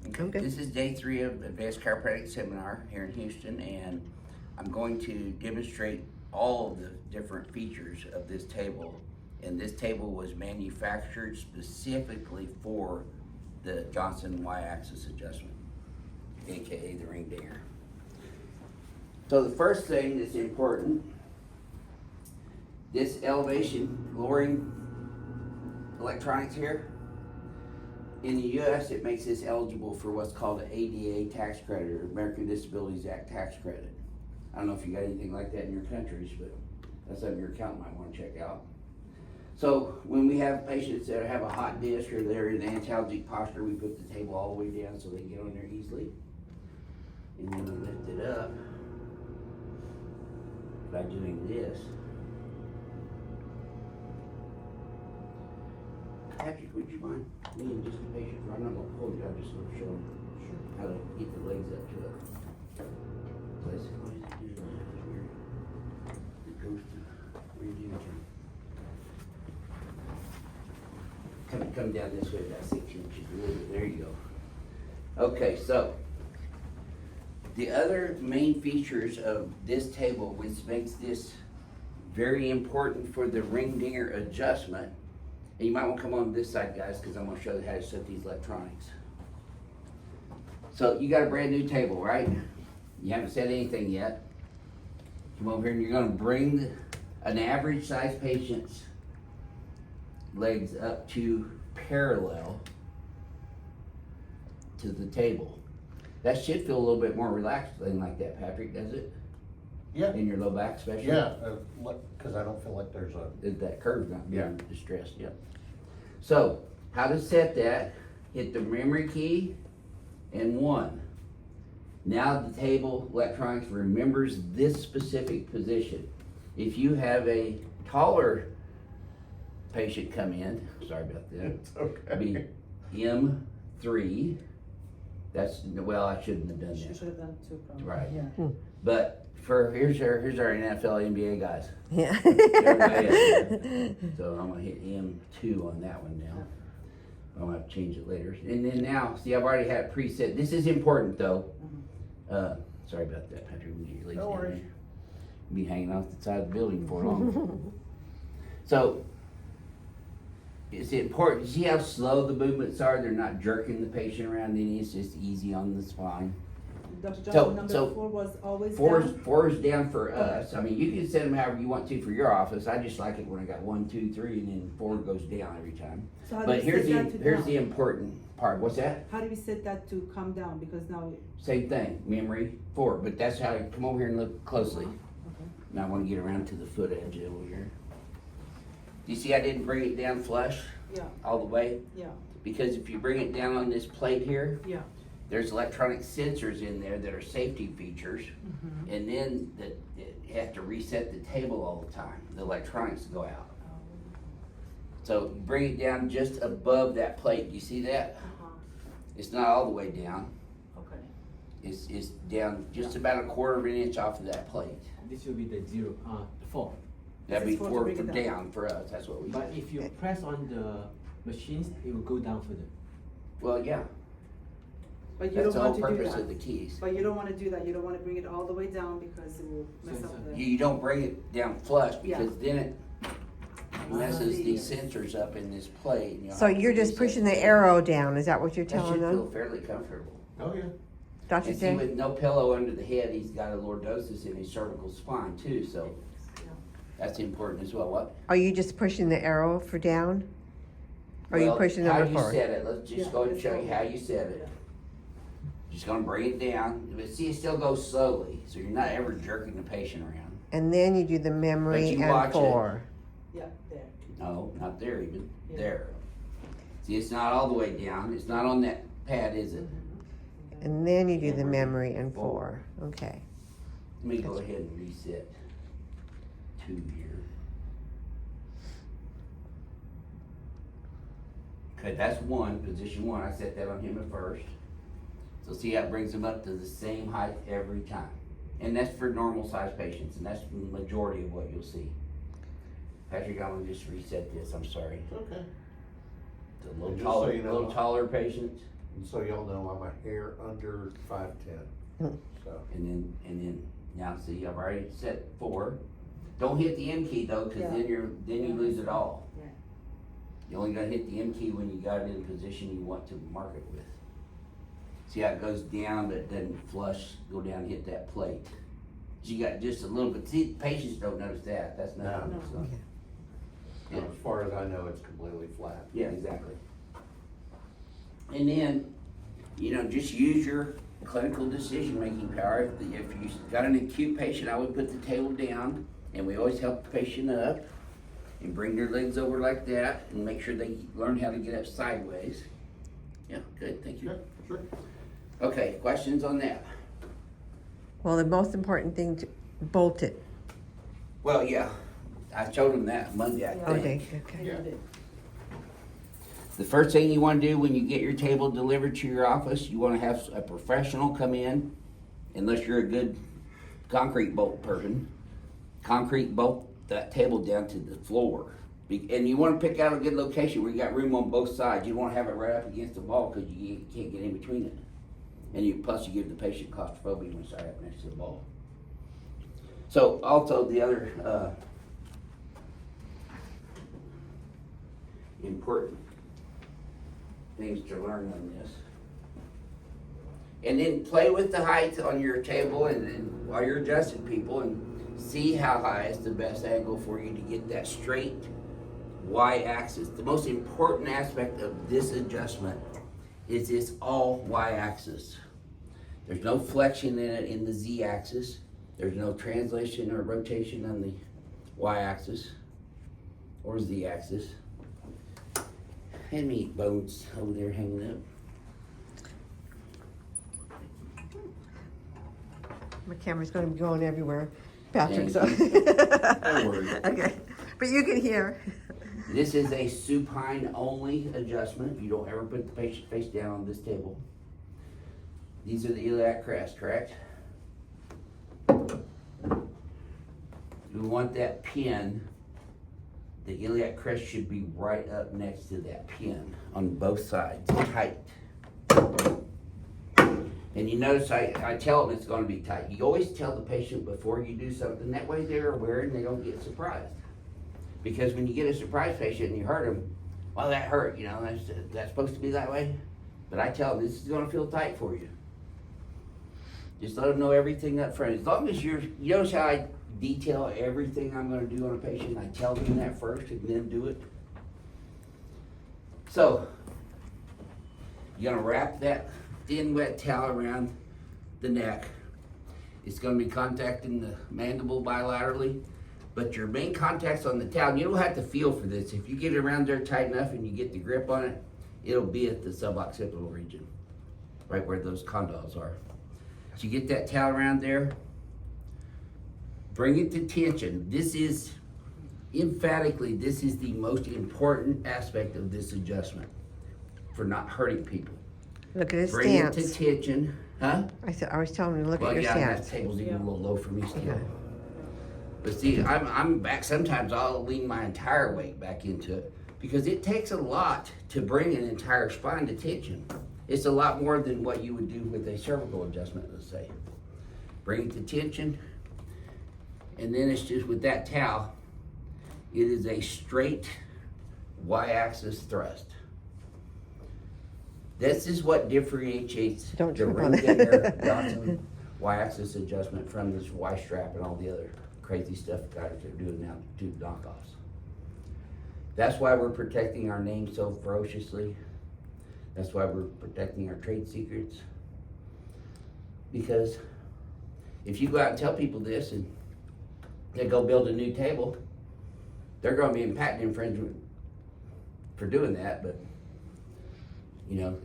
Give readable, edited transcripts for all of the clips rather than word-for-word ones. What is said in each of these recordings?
Okay. This is day 3 of Advanced Chiropractic Seminar here in Houston, and I'm going to demonstrate all of the different features of this table. And this table was manufactured specifically for the Johnson Y-axis adjustment, aka the ring dinger. So the first thing that's important, this elevation lowering electronics here, in the U.S., it makes this eligible for what's called an ADA tax credit, or American Disabilities Act tax credit. I don't know if you got anything like that in your countries, but that's something your accountant might want to check out. So when we have patients that have a hot disc or they're in antalgic posture, we put the table all the way down so they can get on there easily. And then we lift it up by doing this. Patrick, would you mind being just a patient? I'm not gonna hold you, I'm just gonna show them how to get the legs up to it. So that's what it is. It goes to where you do. Come down this way, about 6 inches, a little bit. There you go. Okay, so the other main features of this table, which makes this very important for the ring dinger adjustment. And you might want to come on this side, guys, because I'm going to show you how to set these electronics. So you got a brand new table, right? You haven't set anything yet. Come over here and you're going to bring an average size patient's legs up to parallel to the table. That should feel a little bit more relaxed than like that, Patrick, does it? Yeah. In your low back especially? Yeah, because I don't feel like there's a. That curve's not being distressed, yep. So, how to set that, hit the memory key and 1. Now the table electronics remembers this specific position. If you have a taller patient come in, sorry about that. It's okay. Be M3. That's, well, I shouldn't have done You that. should have done 2 probably. Right. Yeah. But here's our NFL, NBA guys. Yeah. They're way up there. So I'm gonna hit M2 on that one now. I'm gonna have to change it later. And then now, see, I've already had it preset. This is important though. Sorry about that, Patrick. We get your legs No down worries. there. Be hanging off the side of the building for long. So it's important. See how slow the movements are? They're not jerking the patient around any. It's just easy on the spine. Dr. Johnson, So- number so 4 was always Four down? is down for us. I mean, you can set them however you want to for your office. I just like it when I got 1, 2, 3, and then 4 goes down every time. So how do But we set that to here's down? the important part. What's that? How do we set that to come down? Because now, Same thing, memory 4. But that's how. Come over here and look closely. okay. Now I want to get around to the foot edge over here. Do you see I didn't bring it down flush Yeah, all the way? yeah, Because if you bring it down on this plate here, yeah. there's electronic sensors in there that are safety features. Mhm. And then you have to reset the table all the time. The electronics go out. So you bring it down just above that plate. You see that? Uh-huh. It's not all the way down. Okay. It's down just about a 1/4 of an inch off of that plate. This will be the 4. That'd be This is 4 to for bring it down for us. That's what we But do. if you press on the machines, it will go down further. Well, yeah, But you that's the don't whole want to do purpose of the that. keys. But you don't want to do that. You don't want to bring it all the way down because it will mess So- up so the. You don't bring it down flush Yeah. because then it messes see. these sensors up in this plate. And you'll So have to you're just reset pushing the the table. arrow down, is that what you're That telling should feel them? fairly comfortable. Oh, yeah. Dr. And see, J? with no pillow under the head, he's got a lordosis in his cervical spine too, so Yeah. that's important as well. What? Are you just pushing the arrow for down? Or are you Well, pushing how number you 4? set it, let's just Yeah, go and let's show go. you how you set it. Yeah. Just gonna bring it down, but see, it still goes slowly, so you're not ever jerking the patient around. And then you do the memory But you and watch it. 4. Yeah, there. No, not there even, Yeah. there. See, it's not all the way down, it's not on that pad, is it? And then you do the Memory memory and four. 4. Okay. Let me go ahead and reset 2 here. Okay, that's 1, position 1, I set that on him at first. So see how it brings him up to the same height every time. And that's for normal sized patients, and that's the majority of what you'll see. Patrick, I'm gonna just reset this, I'm sorry. It's okay. It's a little Just taller, so you know. little taller patients. And so y'all know I'm a hair under 5'10", so. And then, now see, I've already set 4. Don't hit the M key though, cause then you lose it all. Yeah. You only gotta hit the M key when you got it in the position you want to mark it with. See how it goes down, but it doesn't flush, go down and hit that plate. So you got just a little bit, see, patients don't notice that, that's not. No. So. As far as I know, it's completely flat. Yeah, exactly. And then, just use your clinical decision-making power. If you got an acute patient, I would put the table down, and we always help the patient up and bring their legs over like that and make sure they learn how to get up sideways. Yeah, good, thank you. Yeah, sure. Okay, questions on that? Well, the most important thing, to bolt it. Well, yeah, I showed them that Monday, I Okay, think. okay. Yeah. The first thing you wanna do when you get your table delivered to your office, you wanna have a professional come in, unless you're a good concrete bolt person. Concrete bolt that table down to the floor. And you wanna pick out a good location where you got room on both sides. You don't wanna have it right up against the wall, cause you can't get in between it. And plus you give the patient claustrophobia when it's right up next to the wall. So also the other, important things to learn on this. And then play with the height on your table and while you're adjusting people and see how high is the best angle for you to get that straight Y-axis. The most important aspect of this adjustment is it's all Y-axis. There's no flexion in it in the Z-axis. There's no translation or rotation on the Y-axis or Z-axis. And meat bones over there hanging up. My camera's gonna be going everywhere. Patrick, so. Don't worry. Okay, but you can hear. This is a supine only adjustment. You don't ever put the patient face down on this table. These are the iliac crest, correct? We want that pin. The iliac crest should be right up next to that pin on both sides, tight. And you notice I tell them it's gonna be tight. You always tell the patient before you do something, that way they're aware and they don't get surprised. Because when you get a surprise patient and you hurt them, well, that hurt, that's supposed to be that way. But I tell them, this is gonna feel tight for you. Just let them know everything up front. As long as you notice how I detail everything I'm gonna do on a patient, I tell them that first and then do it. So, you're gonna wrap that thin wet towel around the neck. It's gonna be contacting the mandible bilaterally, but your main contact's on the towel. And you don't have to feel for this. If you get it around there tight enough and you get the grip on it, it'll be at the suboccipital region, right where those condyles are. So you get that towel around there, bring it to tension. This is, emphatically, this is the most important aspect of this adjustment for not hurting people. Look at his Bring it stance. to tension, huh? I was telling him to look Well, at your yeah, that stance. table's even a little low for me still. Yeah. But see, I'm back, sometimes I'll lean my entire weight back into it because it takes a lot to bring an entire spine to tension. It's a lot more than what you would do with a cervical adjustment, let's say. Bring it to tension, and then it's just with that towel, it is a straight Y-axis thrust. This is what differentiates Don't the trip on ring it. gainer Johnson Y-axis adjustment from this Y-strap and all the other crazy stuff guys are doing now, tube knockoffs. That's why we're protecting our name so ferociously. That's why we're protecting our trade secrets. Because if you go out and tell people this and they go build a new table, they're gonna be in patent infringement for doing that, but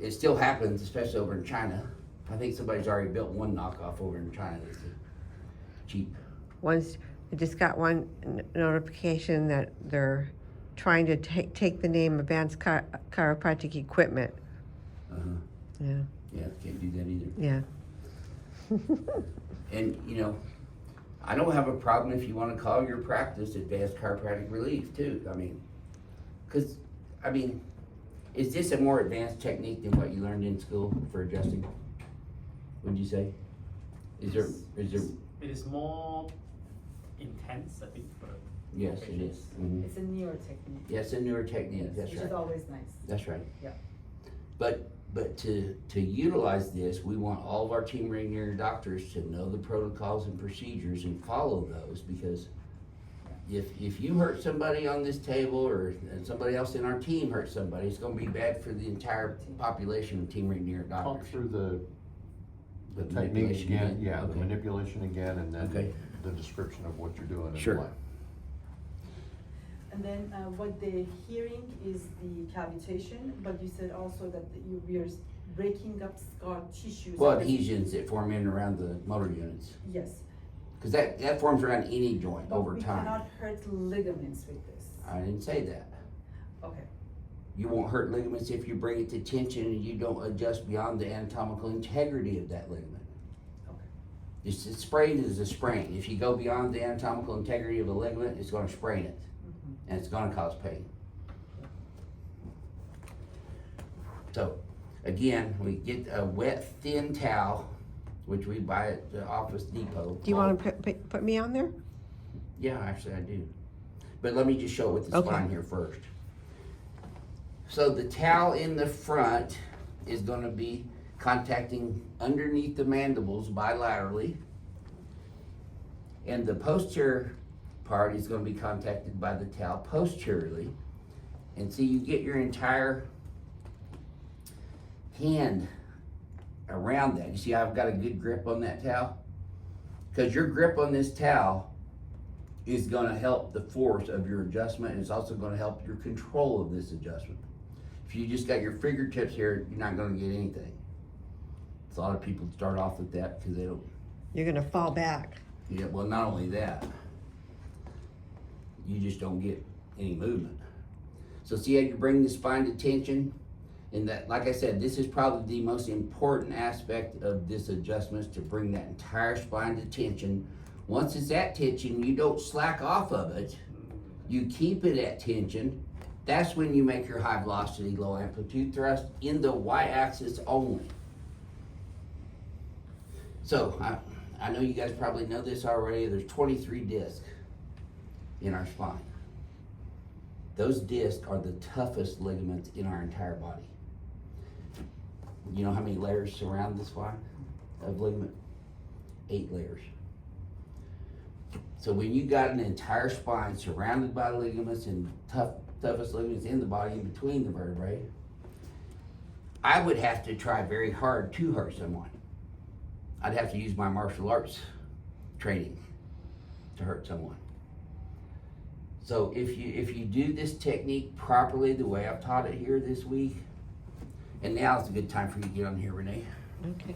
it still happens, especially over in China. I think somebody's already built one knockoff over in China that's cheap. Once, I just got one notification that they're trying to take the name Advanced Chiropractic Equipment. Uh-huh. Yeah, Yeah, can't do that either. yeah. And, I don't have a problem if you wanna call your practice Advanced Chiropractic Relief too. Is this a more advanced technique than what you learned in school for adjusting? Would you say? Is there, It is more intense, I think, for yes, it is. Mhm. It's a newer technique. Yes, a newer technique, that's Which right. is always nice. That's right. Yeah. But to utilize this, we want all of our team radiator doctors to know the protocols and procedures and follow those, because if you hurt somebody on this table, or somebody else in our team hurts somebody, it's gonna be bad for the entire population of team radiator Talk doctors. through the The technique manipulation again, again? yeah, the Okay. manipulation again, and Okay. then the description of what you're doing and Sure. why. And then what they're hearing is the cavitation, but you said also that we are breaking up scar tissues. Well, adhesions that form in around the motor units, Yes. cause that forms around any joint But over we time. cannot hurt ligaments with this. I didn't say that. Okay. You won't hurt ligaments if you bring it to tension and you don't adjust beyond the anatomical integrity of that ligament. Okay. It's a sprain is a sprain. If you go beyond the anatomical integrity of the ligament, it's gonna sprain it, and it's gonna cause pain. So, again, we get a wet, thin towel, which we buy at the Office Depot. Do you wanna put me on there? Yeah, actually I do. But let me just show it with the Okay. spine here first. So the towel in the front is gonna be contacting underneath the mandibles bilaterally. And the posterior part is gonna be contacted by the towel posteriorly. And so you get your entire hand around that. You see how I've got a good grip on that towel? Because your grip on this towel is gonna help the force of your adjustment, and it's also gonna help your control of this adjustment. If you just got your fingertips here, you're not gonna get anything. So a lot of people start off with that because they don't, You're gonna fall back. yeah, well, not only that, you just don't get any movement. So see how you bring the spine to tension? And that, like I said, this is probably the most important aspect of this adjustment, is to bring that entire spine to tension. Once it's at tension, you don't slack off of it. You keep it at tension. That's when you make your high velocity, low amplitude thrust in the y-axis only. So, I know you guys probably know this already, there's 23 discs in our spine. Those discs are the toughest ligaments in our entire body. You know how many layers surround the spine of ligament? 8 layers. So when you got an entire spine surrounded by ligaments and toughest ligaments in the body, in between the vertebrae, I would have to try very hard to hurt someone. I'd have to use my martial arts training to hurt someone. So if you do this technique properly, the way I've taught it here this week, and now is a good time for you to get on here, Renee. Okay.